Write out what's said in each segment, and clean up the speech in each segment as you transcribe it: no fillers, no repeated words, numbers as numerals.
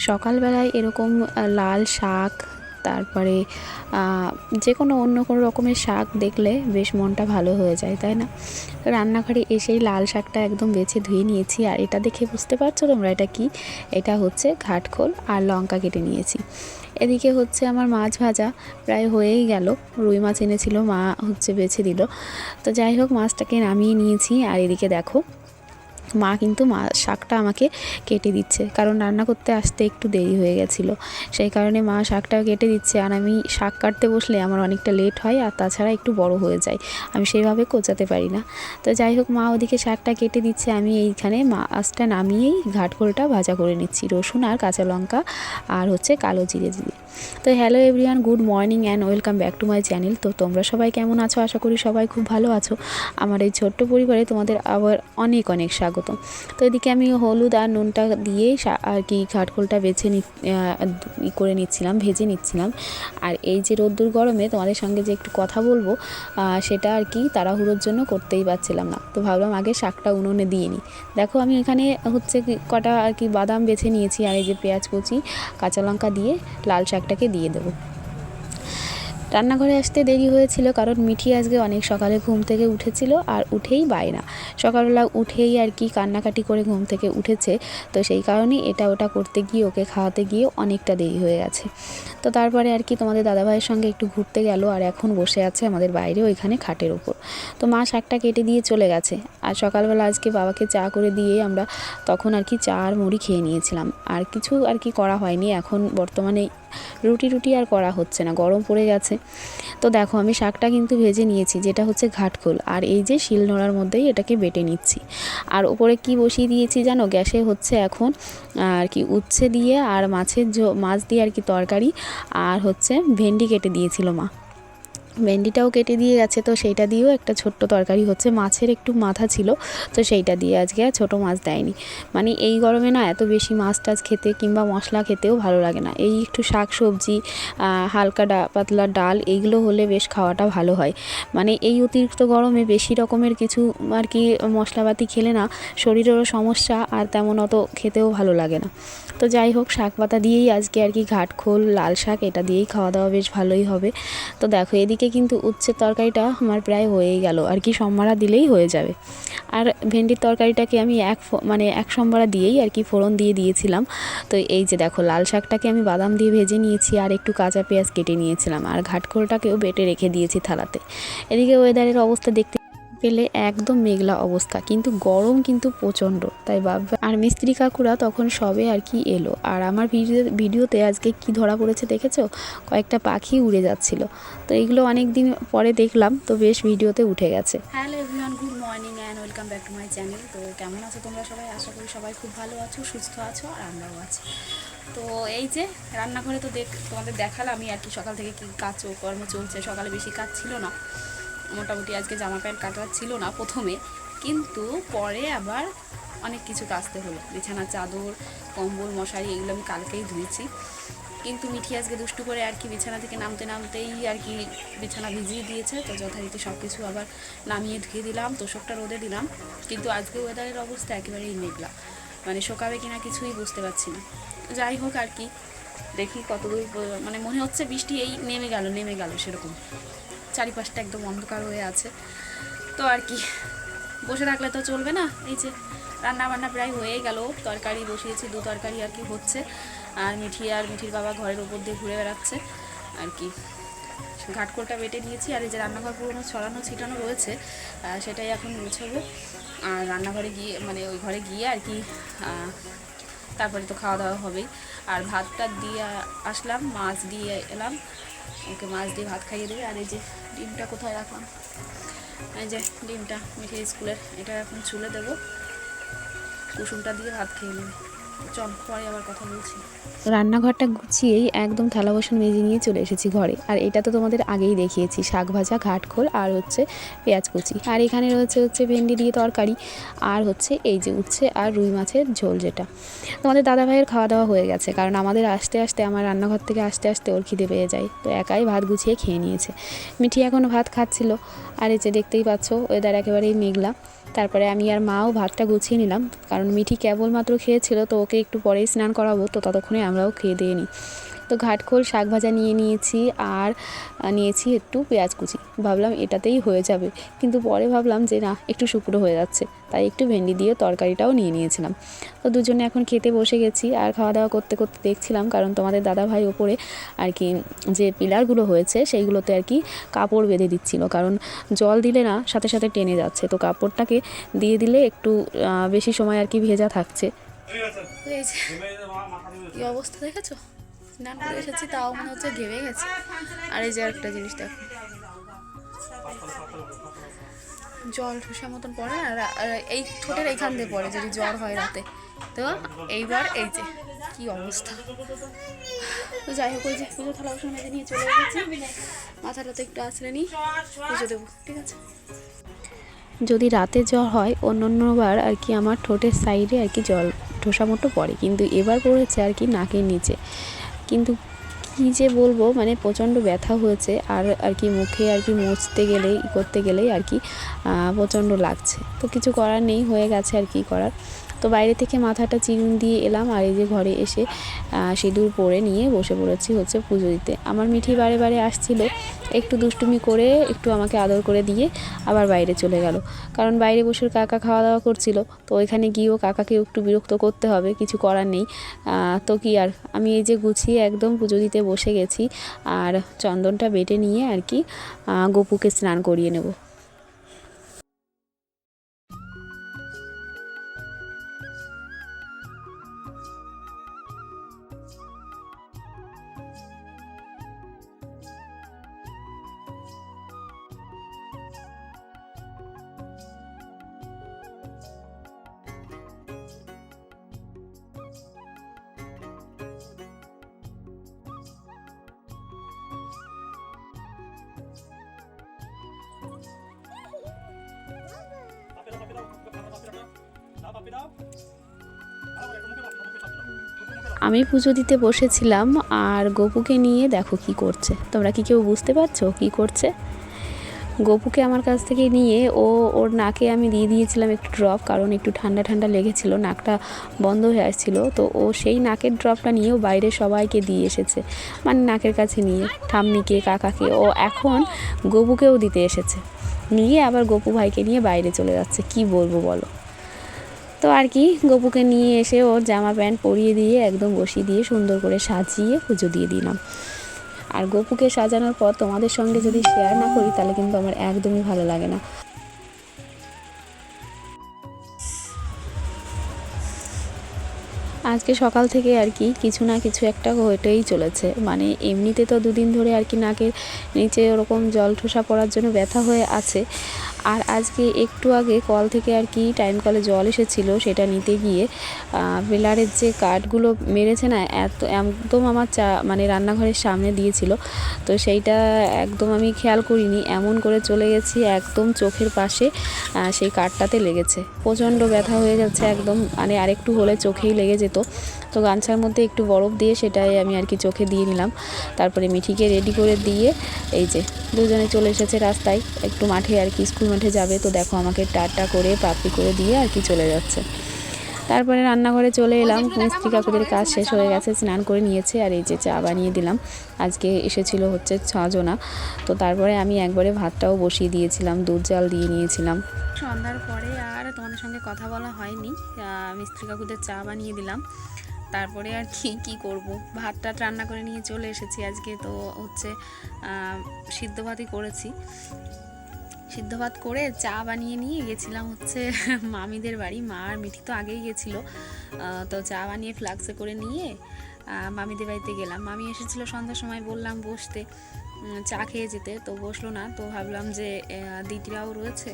সকালবেলায় এরকম লাল শাক, তারপরে যে কোনো অন্য কোনো রকমের শাক দেখলে বেশ মনটা ভালো হয়ে যায়, তাই না? রান্নাঘরে এসেই লাল শাকটা একদম বেছে ধুয়ে নিয়েছি। আর এটা দেখে বুঝতে পারছো তোমরা এটা কি? এটা হচ্ছে ঘাটখোল আর লঙ্কা কেটে নিয়েছি। এদিকে হচ্ছে আমার মাছ ভাজা প্রায় হয়েই গেল। রুই মাছ এনেছিল, মা হচ্ছে বেছে দিল। তো যাই হোক, মাছটাকে নামিয়ে নিয়েছি। আর এদিকে দেখো, মা কিন্তু শাকটা আমাকে কেটে দিচ্ছে, কারণ রান্না করতে আসতে একটু দেরি হয়ে গেছিলো, সেই কারণে মা শাকটা কেটে দিচ্ছে। আর আমি শাক কাটতে বসলে আমার অনেকটা লেট হয়, আর তাছাড়া একটু বড় হয়ে যায়, আমি সেইভাবে কোচাতে পারি না। তো যাই হোক, মা ওদিকে শাকটা কেটে দিচ্ছে, আমি এইখানে মাছটা নামিয়েই ঘাটখোলটা ভাজা করে নিচ্ছি রসুন আর কাঁচা লঙ্কা আর হচ্ছে কালো জিরে দিয়ে। তো hello everyone, good morning and welcome back to my channel. তো তোমরা সবাই কেমন আছো? আশা করি সবাই খুব ভালো আছো। আমার এই ছোট্ট পরিবারে তোমাদের আবার অনেক অনেক স্বাগত। তো এদিকে আমি হলুদ আর নুনটা দিয়েই আর কি ঘাটখোলটা করে নিচ্ছিলাম, ভেজে নিচ্ছিলাম। আর এই যে রোদ্দুর গরমে তোমাদের সঙ্গে যে একটু কথা বলবো, সেটা আর কি তাড়াহুড়োর জন্য করতেই পারছিলাম না। তো ভাবলাম আগে শাকটা উনুনে দিয়ে নিই। দেখো, আমি এখানে হচ্ছে কটা আর কি বাদাম বেছে নিয়েছি, আর এই যে পেঁয়াজ কুচি, কাঁচা লঙ্কা দিয়ে লাল শাকটাকে দিয়ে দেবো। রান্নাঘরে আসতে দেরি হয়েছিল, কারণ মিঠি আজকে অনেক সকালে ঘুম থেকে উঠেছিল, আর উঠেই বায়না, সকালবেলা উঠেই আর কি কান্নাকাটি করে ঘুম থেকে উঠেছে। তো সেই কারণেই এটা ওটা করতে গিয়ে, ওকে খাওয়াতে গিয়ে অনেকটা দেরি হয়ে গেছে। তো তারপরে আর কি তোমাদের দাদাভাইয়ের সঙ্গে একটু ঘুরতে গেল, আর এখন বসে আছে আমাদের বাইরে ওইখানে খাটের ওপর। তো মা শাকটা কেটে দিয়ে চলে গেছে। আর সকালবেলা আজকে বাবাকে চা করে দিয়ে আমরা তখন আর কি চা আর মুড়ি খেয়ে নিয়েছিলাম, আর কিছু আর কি করা হয়নি। এখন বর্তমানে রুটি আর করা হচ্ছে না, গরম পড়ে গেছে। তো দেখো, আমি শাকটা কিন্তু ভেজে নিয়েছি, যেটা হচ্ছে ঘাটখোল, আর এই যে শিলনোড়ার মধ্যেই এটাকে বেটে নিচ্ছি। আর ওপরে কি বসিয়ে দিয়েছি জানো? গ্যাসে হচ্ছে এখন আর কি উচ্ছে দিয়ে আর মাছ দিয়ে আর কি তরকারি, আর হচ্ছে ভেন্ডি কেটে দিয়েছিল মা, ভেন্ডিটাও কেটে দিয়ে গেছে। তো সেইটা দিয়েও একটা ছোট্ট তরকারি হচ্ছে, মাছের একটু মাথা ছিল, তো সেইটা দিয়ে আজকে আর ছোটো মাছ দেয়নি। মানে এই গরমে না এত বেশি মাছ টাছ খেতে কিংবা মশলা খেতেও ভালো লাগে না। এই একটু শাক সবজি, হালকা পাতলা ডাল, এইগুলো হলে বেশ খাওয়াটা ভালো হয়। মানে এই অতিরিক্ত গরমে বেশি রকমের কিছু আর কি মশলাপাতি খেলে না শরীরেরও সমস্যা, আর তেমন অত খেতেও ভালো লাগে না। তো যাই হোক, শাক পাতা দিয়েই আজকে আর কি ঘাটখোল লাল শাক, এটা দিয়েই খাওয়া দাওয়া বেশ ভালোই হবে। তো দেখো, এদিকে কিন্তু উচ্ছের তরকারিটা আমার প্রায় হয়েই গেল, আর কি সম্বারা দিলেই হয়ে যাবে। আর ভেন্ডির তরকারিটাকে আমি এক সম্বারা দিয়েই আর কি ফোড়ন দিয়ে দিয়েছিলাম। তো এই যে দেখো, লাল শাকটাকে আমি বাদাম দিয়ে ভেজে নিয়েছি, আর একটু কাঁচা পেঁয়াজ কেটে নিয়েছিলাম, আর ঘাটখোলটাকেও বেটে রেখে দিয়েছি থালাতে। এদিকে ওয়েদারের অবস্থা দেখতে পেলে একদম মেঘলা অবস্থা, কিন্তু গরম কিন্তু প্রচণ্ড, তাই ভাববে। আর মিস্ত্রি কাকুরা তখন সবে আর কি এলো। আর আমার ভিডিওতে আজকে কি ধরা পড়েছে দেখেছো? কয়েকটা পাখি উড়ে যাচ্ছিল। তো এইগুলো অনেক দিন পরে দেখলাম, তো বেশ ভিডিওতে উঠে গেছে। Hello everyone, good morning and welcome back to my channel. তো কেমন আছো তোমরা সবাই? আশা করি সবাই খুব ভালো আছো, সুস্থ আছো, আর আমরাও আছি। তো এই যে রান্নাঘরে তো তোমাদের দেখালামই আর কি সকাল থেকে কী কর্ম চলছে। সকালে বেশি কাজ ছিল না, মোটামুটি আজকে জামা প্যান্ট কাটার ছিল না প্রথমে, কিন্তু পরে আবার অনেক কিছু কাচতে হলো। বিছানা চাদর, কম্বল, মশারি এগুলো আমি কালকেই ধুয়েছি, কিন্তু মিঠি আজকে দুষ্টু করে আর কি বিছানা থেকে নামতেই আর কি বিছানা ভিজিয়ে দিয়েছে। তো যথারীতি সব কিছু আবার নামিয়ে ধুয়ে দিলাম, তোষকটা রোদে দিলাম। কিন্তু আজকে ওয়েদারের অবস্থা একেবারেই মেঘলা, মানে শোকাবে কিনা কিছুই বুঝতে পারছি না। যাই হোক আর কি, দেখি কতদূর, মানে মনে হচ্ছে বৃষ্টি এই নেমে গেল সেরকম, চারিপাশটা একদম অন্ধকার হয়ে আছে। তো আর কি বসে থাকলে তো চলবে না। এই যে রান্না বান্না প্রায় হয়ে গেল, তরকারি বসিয়েছি, 2 তরকারি আর কি হচ্ছে। আর মিঠির বাবা ঘরের উপর দিয়ে ঘুরে বেড়াচ্ছে আর কি। ঘাটখোলটা বেটে নিয়েছি, আর এই যে রান্নাঘর পুরোনো ছড়ানো ছিটানো রয়েছে, সেটাই এখন মুছাবো। আর রান্নাঘরে গিয়ে, মানে ওই ঘরে গিয়ে আর কি তারপরে তো খাওয়া দাওয়া হবেই। আর ভাতটা দিয়ে আসলাম, মাছ দিয়ে এলাম, ওকে মাছ দিয়ে ভাত খাইয়ে দেবে। আর এই যে ডিমটা কোথায় রাখলাম, এই যে ডিমটা মিঠে স্কুলের, এটা এখন ছুলে দেবো, কুসুমটা দিয়ে ভাত খেয়ে নেবে। চল, পরে আবার কথা বলছি। রান্নাঘরটা গুছিয়েই একদম থালা বাসন মেজে নিয়ে চলে এসেছি ঘরে। আর এটা তো তোমাদের আগেই দেখিয়েছি, শাক ভাজা, ঘাটখোল আর হচ্ছে পেঁয়াজ কুচি। আর এখানে রয়েছে ভেন্ডি দিয়ে তরকারি, আর হচ্ছে এই যে উচ্ছে আর রুই মাছের ঝোল। যেটা তোমাদের দাদাভাইয়ের খাওয়া দাওয়া হয়ে গেছে, কারণ আমাদের আমার রান্নাঘর থেকে আসতে আসতে ওর খিদে পেয়ে যায়। তো একাই ভাত গুছিয়ে খেয়ে নিয়েছে। মিঠি এখনও ভাত খাচ্ছিল। আর এই যে দেখতেই পাচ্ছ, ওয়েদার একেবারেই মেঘলা। তারপরে আমি আর মাও ভাতটা গুছিয়ে নিলাম, কারণ মিঠি কেবলমাত্র খেয়েছিল, তো ওকে একটু পরেই স্নান করাবো, তো ততক্ষণে আমরাও খেয়ে দিয়ে নিই। তো ঘাটখোল শাক ভাজা নিয়ে নিয়েছি আর নিয়েছি একটু পেঁয়াজ কুচি, ভাবলাম এটাতেই হয়ে যাবে, কিন্তু পরে ভাবলাম যে না, একটু শুকনো হয়ে যাচ্ছে, তাই একটু ভেন্ডি দিয়ে তরকারিটাও নিয়ে নিয়েছিলাম। তো দুজনে এখন খেতে বসে গেছি, আর খাওয়া দাওয়া করতে করতে দেখছিলাম, কারণ তোমাদের দাদাভাই ওপরে আর কি যে পিলারগুলো হয়েছে সেইগুলোতে আর কি কাপড় বেঁধে দিচ্ছিল, কারণ জল দিলে না সাথে সাথে টেনে যাচ্ছে, তো কাপড়টাকে দিয়ে দিলে একটু বেশি সময় আর কি ভেজা থাকছে। এই অবস্থা দেখেছো, স্নান করে এসেছি তাও মনে হচ্ছে ঘেমে গেছে। আর এই যে একটা জিনিস দেখো, জল ঠোসা মতন পড়ে আর এই ঠোঁটের এইখান দিয়ে পড়ে যদি জ্বর হয় রাতে। তো এইবার এই যে কি অবস্থা। তো যাই হোক, ওই যে পুজো থালা বাসন মেজে নিয়ে চলে এসেছি, মাথাটা তো একটু আছড়ে নিই, পুজো দেবো, ঠিক আছে। যদি রাতে জ্বর হয় অন্যবার আর কি আমার ঠোঁটের সাইডে আর কি জল ঠোসা মতো পড়ে, কিন্তু এবার পড়েছে আর কি নাকের নিচে, কিন্তু কী যে বলবো, মানে প্রচণ্ড ব্যথা হয়েছে, আর আর কি মুখে আর কি মুছতে গেলেই করতে গেলেই আর কি প্রচণ্ড লাগছে, তো কিছু করার নেই, হয়ে গেছে আর কি করার। তো বাইরে থেকে মাথাটা চিরুন দিয়ে এলাম, আর এই যে ঘরে এসে সিঁদুর পরে নিয়ে বসে পড়েছি হচ্ছে পুজো দিতে। আমার মিঠি বারে বারে আসছিল, একটু দুষ্টুমি করে একটু আমাকে আদর করে দিয়ে আবার বাইরে চলে গেল, কারণ বাইরে বসে কাকা খাওয়া দাওয়া করছিল, তো ওইখানে গিয়েও কাকাকে একটু বিরক্ত করতে হবে, কিছু করার নেই। তো কি আর, আমি এই যে গুছিয়ে একদম পুজো দিতে বসে গেছি, আর চন্দনটা বেটে নিয়ে আর কি গপুকে স্নান করিয়ে নেব। আমি পুজো দিতে বসেছিলাম, আর গপুকে নিয়ে দেখো কি করছে, তোমরা কি কেউ বুঝতে পারছো কি করছে? গপুকে আমার কাছ থেকে নিয়ে ওর নাকে আমি দিয়ে দিয়েছিলাম একটু ড্রপ, কারণ একটু ঠান্ডা ঠান্ডা লেগেছিল, নাকটা বন্ধ হয়ে আসছিলো, তো ও সেই নাকের ড্রপটা নিয়েও বাইরে সবাইকে দিয়ে এসেছে, মানে নাকের কাছে নিয়ে ঠাম্মিকে কাকাকে, ও এখন গপুকেও দিতে এসেছে, নিয়ে আবার গপু ভাইকে নিয়ে বাইরে চলে যাচ্ছে, কি বলবো বলো। তো আর কি গপুকে নিয়ে এসে ওর জামা প্যান্ট পরিয়ে দিয়ে একদম বসিয়ে দিয়ে সুন্দর করে সাজিয়ে পুজো দিয়ে দিলাম। আর গপুকে সাজানোর পর তোমাদের সঙ্গে যদি শেয়ার না করি তাহলে কিন্তু আমার একদমই ভালো লাগে না। আজকে সকাল থেকে আর কি কিছু না কিছু একটা হতেই চলেছে, মানে এমনিতে তো দুদিন ধরে আর কি নাকের নিচে ওরকম জল ঠোসা পড়ার জন্য ব্যথা হয়ে আছে, আর আজকে একটু আগে কল থেকে আর কি টাইম কলে জল এসেছিলো, সেটা নিতে গিয়ে পিলারের যে কাঠগুলো মেরেছে না, একদম আমার মানে রান্নাঘরের সামনে দিয়েছিল, তো সেইটা একদম আমি খেয়াল করিনি, এমন করে চলে গেছি একদম চোখের পাশে সেই কাঠটাতে লেগেছে, প্রচণ্ড ব্যথা হয়ে যাচ্ছে একদম, মানে আরেকটু হলে চোখেই লেগে যেত। তো গামছার মধ্যে একটু বরফ দিয়ে সেটাই আমি আর কি চোখে দিয়ে নিলাম, তারপরে মিঠিকে রেডি করে দিয়ে এই যে দুজনে চলে এসেছে রাস্তায়, একটু মাঠে আর কি স্কুল মাঠে যাবে, তো দেখো আমাকে টাটা করে পাপড়ি করে দিয়ে আর কি চলে যাচ্ছে। তারপরে রান্নাঘরে চলে এলাম, মিস্ত্রি কাকুদের কাজ শেষ হয়ে গেছে, স্নান করে নিয়েছে, আর এই যে চা বানিয়ে দিলাম, আজকে এসেছিল হচ্ছে 6 জনা, তো তারপরে আমি একবারে ভাতটাও বসিয়ে দিয়েছিলাম, দুধ জাল দিয়ে নিয়েছিলাম। সন্ধ্যার পরে আর তোমাদের সঙ্গে কথা বলা হয়নি, মিস্ত্রি কাকুদের চা বানিয়ে দিলাম, তারপরে আর কি করব, ভাতটা রান্না করে নিয়ে চলে এসেছি, আজকে তো হচ্ছে সিদ্ধ ভাতই করেছি, সিদ্ধ ভাত করে চা বানিয়ে নিয়ে গেছিলাম হচ্ছে মামিদের বাড়ি, মা আর মিঠি তো আগেই গেছিলো, তো চা বানিয়ে ফ্লাক্সে করে নিয়ে মামিদের বাড়িতে গেলাম। মামি এসেছিলো সন্ধ্যার সময়, বললাম বসতে চা খেয়ে যেতে, তো বসলো না, তো ভাবলাম যে দিদিরাও রয়েছে,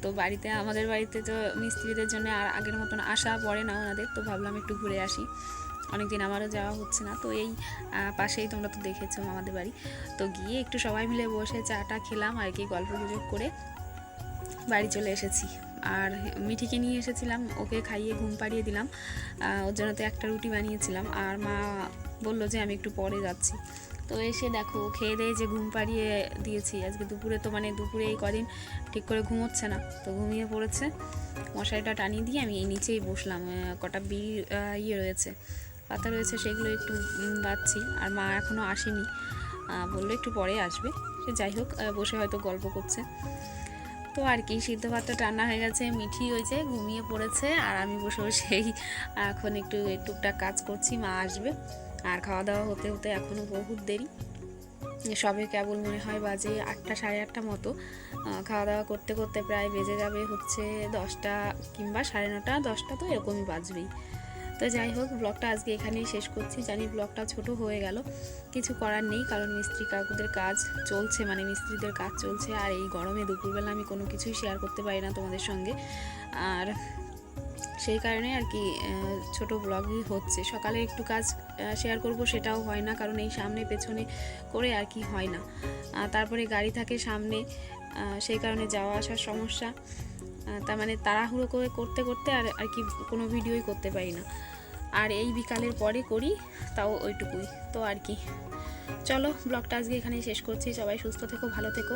তো বাড়িতে আমাদের বাড়িতে তো মিস্ত্রিদের জন্য আর আগের মতন আসা পড়ে না ওনাদের, তো ভাবলাম একটু ঘুরে আসি, অনেকদিন আমারও যাওয়া হচ্ছে না, তো এই পাশেই তোমরা তো দেখেছো আমাদের বাড়ি, তো গিয়ে একটু সবাই মিলে বসে চাটা খেলাম আর কি, গল্প গুজব করে বাড়ি চলে এসেছি। আর মিঠিকে নিয়ে এসেছিলাম, ওকে খাইয়ে ঘুম পাড়িয়ে দিলাম, ওর জন্য তো একটা রুটি বানিয়েছিলাম, আর মা বললো যে আমি একটু পরে যাচ্ছি, তো এসে দেখো খেয়ে দিয়ে যে ঘুম পাড়িয়ে দিয়েছি আজকে দুপুরে, তো মানে দুপুরে এই কদিন ঠিক করে ঘুমোচ্ছে না, তো ঘুমিয়ে পড়েছে। মশারিটা টানিয়ে দিয়ে আমি এই নিচেই বসলাম, কটা রয়েছে, পাতা রয়েছে, সেগুলো একটু বাচ্ছি। আর মা এখনও আসেনি, বললো একটু পরে আসবে। সে যাই হোক, বসে হয়তো গল্প করছে। তো আর কি, সিদ্ধ ভাতটা রান্না হয়ে গেছে, মিঠি হয়েছে, ঘুমিয়ে পড়েছে, আর আমি বসে বসেই এখন একটু টুকটাক কাজ করছি। মা আসবে, আর খাওয়া দাওয়া হতে হতে এখনও বহুত দেরি, সবে কেবল মনে হয় বাজে 8টা সাড়ে 8টা মতো। খাওয়া দাওয়া করতে করতে প্রায় বেজে যাবে হচ্ছে 10টা কিংবা 9:30, 10টা তো এরকমই বাজবেই। তো যাই হোক, ব্লগটা আজকে এখানেই শেষ করছি। জানি ব্লগটা ছোট হয়ে গেল, কিছু করার নেই, কারণ মিস্ত্রি কাকুদের কাজ চলছে, মানে মিস্ত্রিদের কাজ চলছে, আর এই গরমে দুপুরবেলা আমি কোনো কিছুই শেয়ার করতে পারি না তোমাদের সঙ্গে, আর সেই কারণে আর কি ছোট ব্লগই হচ্ছে। সকালে একটু কাজ শেয়ার করব, সেটাও হয় না, কারণ এই সামনে পেছনে করে আর কি হয় না। তারপরে গাড়ি থাকে সামনে, সেই কারণে যাওয়া আসার সমস্যা, তার মানে তাড়াহুড়ো করে করতে করতে আর কি কোনো ভিডিওই করতে পারি না। আর এই বিকালের পরে করি, তাও ওইটুকুই। তো আর কি, চলো ব্লগটা আজকে এখানেই শেষ করছি। সবাই সুস্থ থেকো, ভালো থেকো,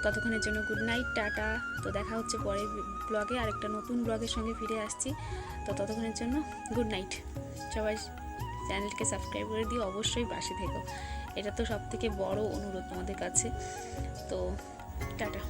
ততক্ষণের জন্য গুড নাইট, টাটা। তো দেখা হচ্ছে পরের ব্লগে, আরেকটা নতুন ব্লগের সঙ্গে ফিরে আসছি। তো ততক্ষণের জন্য গুড নাইট। সবাই চ্যানেলকে সাবস্ক্রাইব করে দিও, অবশ্যই পাশে থেকো, এটা তো সবথেকে বড় অনুরোধ তোমাদের কাছে। তো টাটা।